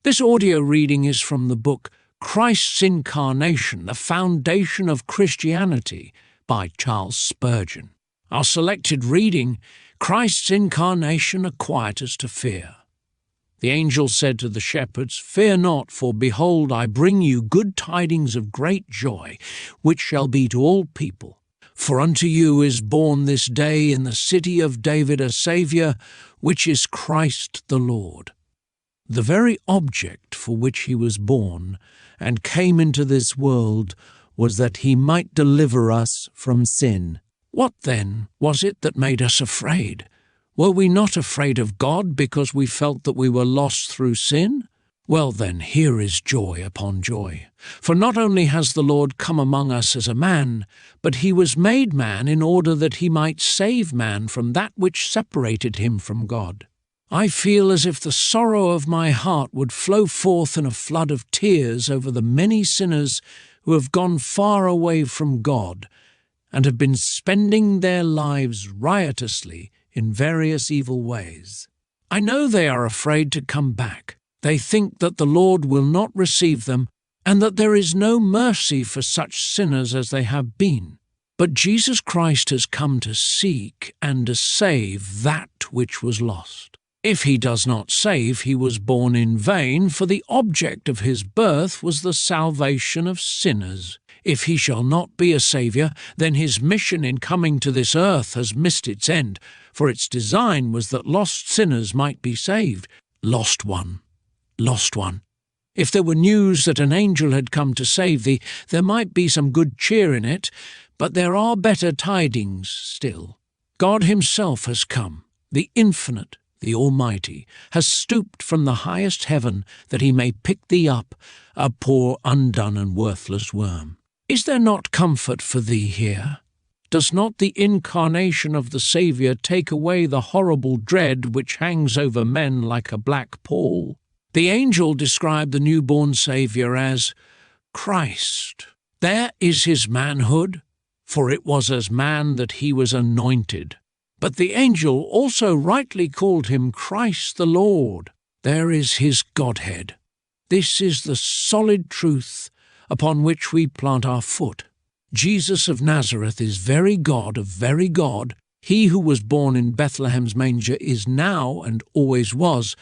This audio reading is from the book Christ's Incarnation, the Foundation of Christianity by Charles Spurgeon. Our selected reading, Christ's Incarnation, a Quietus to Fear. The angel said to the shepherds, "Fear not, for behold, I bring you good tidings of great joy, which shall be to all people. For unto you is born this day in the city of David a Saviour, which is Christ the Lord." The very object for which he was born and came into this world was that he might deliver us from sin. What, then, was it that made us afraid? Were we not afraid of God because we felt that we were lost through sin? Well, then, here is joy upon joy. For not only has the Lord come among us as a man, but he was made man in order that he might save man from that which separated him from God. I feel as if the sorrow of my heart would flow forth in a flood of tears over the many sinners who have gone far away from God and have been spending their lives riotously in various evil ways. I know they are afraid to come back. They think that the Lord will not receive them and that there is no mercy for such sinners as they have been. But Jesus Christ has come to seek and to save that which was lost. If he does not save, he was born in vain, for the object of his birth was the salvation of sinners. If he shall not be a Saviour, then his mission in coming to this earth has missed its end, for its design was that lost sinners might be saved. Lost one. Lost one. If there were news that an angel had come to save thee, there might be some good cheer in it, but there are better tidings still. God himself has come, the infinite, the Almighty, has stooped from the highest heaven that he may pick thee up, a poor, undone and worthless worm. Is there not comfort for thee here? Does not the incarnation of the Saviour take away the horrible dread which hangs over men like a black pall? The angel described the newborn Saviour as Christ. There is his manhood, for it was as man that he was anointed. But the angel also rightly called him Christ the Lord. There is his Godhead. This is the solid truth upon which we plant our foot. Jesus of Nazareth is very God of very God. He who was born in Bethlehem's manger is now and always was,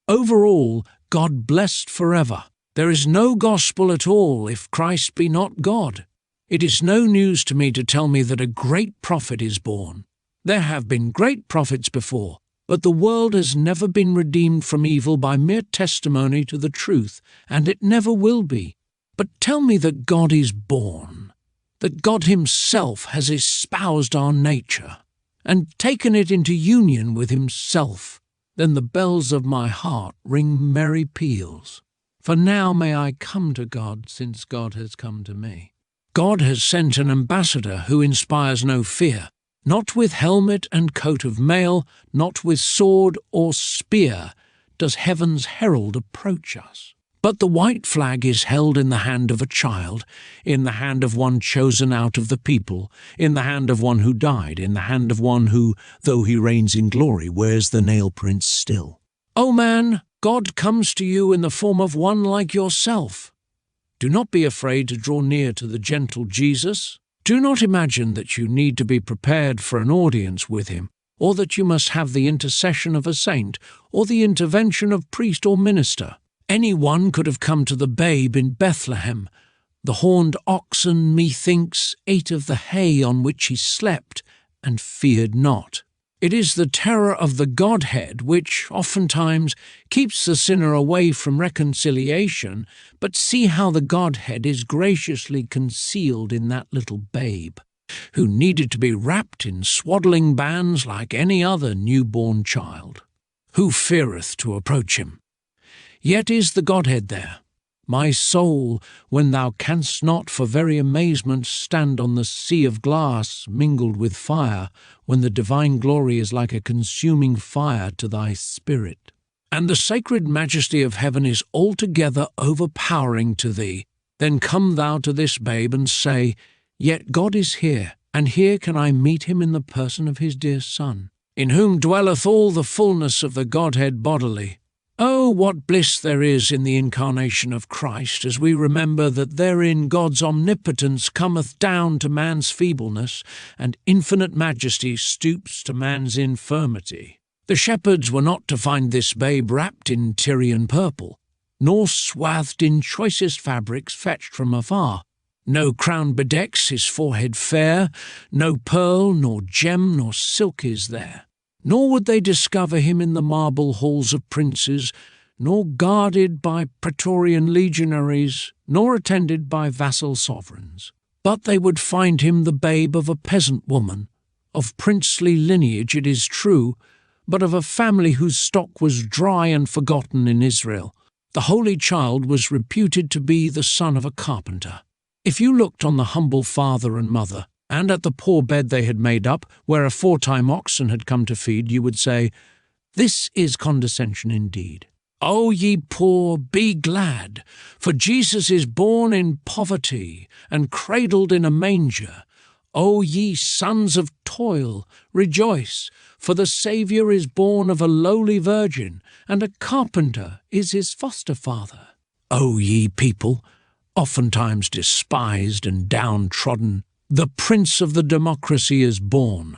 over all, God blessed forever. There is no gospel at all if Christ be not God. It is no news to me to tell me that a great prophet is born. There have been great prophets before, but the world has never been redeemed from evil by mere testimony to the truth, and it never will be. But tell me that God is born, that God himself has espoused our nature, and taken it into union with himself. Then the bells of my heart ring merry peals. For now may I come to God, since God has come to me. God has sent an ambassador who inspires no fear. Not with helmet and coat of mail, not with sword or spear, does heaven's herald approach us. But the white flag is held in the hand of a child, in the hand of one chosen out of the people, in the hand of one who died, in the hand of one who, though he reigns in glory, wears the nail prints still. O man, God comes to you in the form of one like yourself. Do not be afraid to draw near to the gentle Jesus. Do not imagine that you need to be prepared for an audience with him, or that you must have the intercession of a saint, or the intervention of priest or minister. Anyone could have come to the babe in Bethlehem. The horned oxen, methinks, ate of the hay on which he slept, and feared not. It is the terror of the Godhead which, oftentimes, keeps the sinner away from reconciliation, but see how the Godhead is graciously concealed in that little babe, who needed to be wrapped in swaddling bands like any other newborn child. Who feareth to approach him? Yet is the Godhead there. My soul, when thou canst not for very amazement stand on the sea of glass mingled with fire, when the divine glory is like a consuming fire to thy spirit, and the sacred majesty of heaven is altogether overpowering to thee, then come thou to this babe and say, Yet God is here, and here can I meet him in the person of his dear Son, in whom dwelleth all the fullness of the Godhead bodily. Oh, Oh, what bliss there is in the incarnation of Christ, as we remember that therein God's omnipotence cometh down to man's feebleness, and infinite majesty stoops to man's infirmity. The shepherds were not to find this babe wrapped in Tyrian purple, nor swathed in choicest fabrics fetched from afar. No crown bedecks his forehead fair, no pearl, nor gem, nor silk is there. Nor would they discover him in the marble halls of princes, nor guarded by praetorian legionaries, nor attended by vassal sovereigns. But they would find him the babe of a peasant woman, of princely lineage it is true, but of a family whose stock was dry and forgotten in Israel. The holy child was reputed to be the son of a carpenter. If you looked on the humble father and mother, and at the poor bed they had made up, where aforetime oxen had come to feed, you would say, "This is condescension indeed." O ye poor, be glad, for Jesus is born in poverty, and cradled in a manger. O ye sons of toil, rejoice, for the Saviour is born of a lowly virgin, and a carpenter is his foster father. O ye people, oftentimes despised and downtrodden, the Prince of the democracy is born.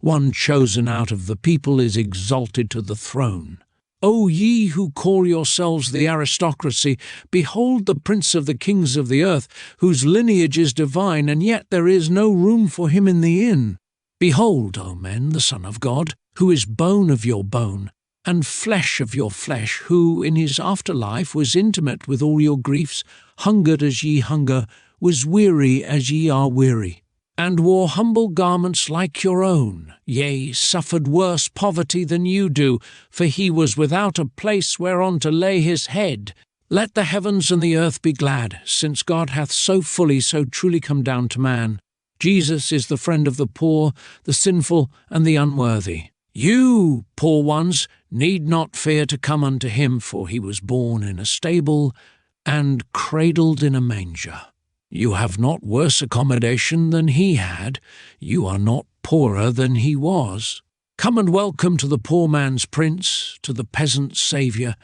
One chosen out of the people is exalted to the throne. O ye who call yourselves the aristocracy, behold the Prince of the kings of the earth, whose lineage is divine, and yet there is no room for him in the inn. Behold, O men, the Son of God, who is bone of your bone, and flesh of your flesh, who in his afterlife was intimate with all your griefs, hungered as ye hunger, was weary as ye are weary, and wore humble garments like your own, yea, suffered worse poverty than you do, for he was without a place whereon to lay his head. Let the heavens and the earth be glad, since God hath so fully, so truly come down to man. Jesus is the friend of the poor, the sinful, and the unworthy. You, poor ones, need not fear to come unto him, for he was born in a stable and cradled in a manger. You have not worse accommodation than he had. You are not poorer than he was. Come and welcome to the poor man's prince, to the peasant's saviour.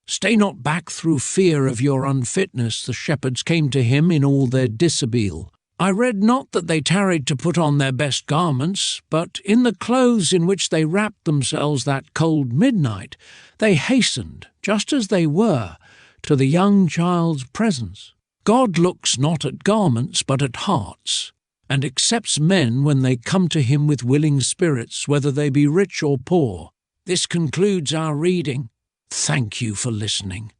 Stay not back through fear of your unfitness. The shepherds came to him in all their dishabille. I read not that they tarried to put on their best garments, but in the clothes in which they wrapped themselves that cold midnight, they hastened, just as they were, to the young child's presence. God looks not at garments, but at hearts, and accepts men when they come to him with willing spirits, whether they be rich or poor. This concludes our reading. Thank you for listening.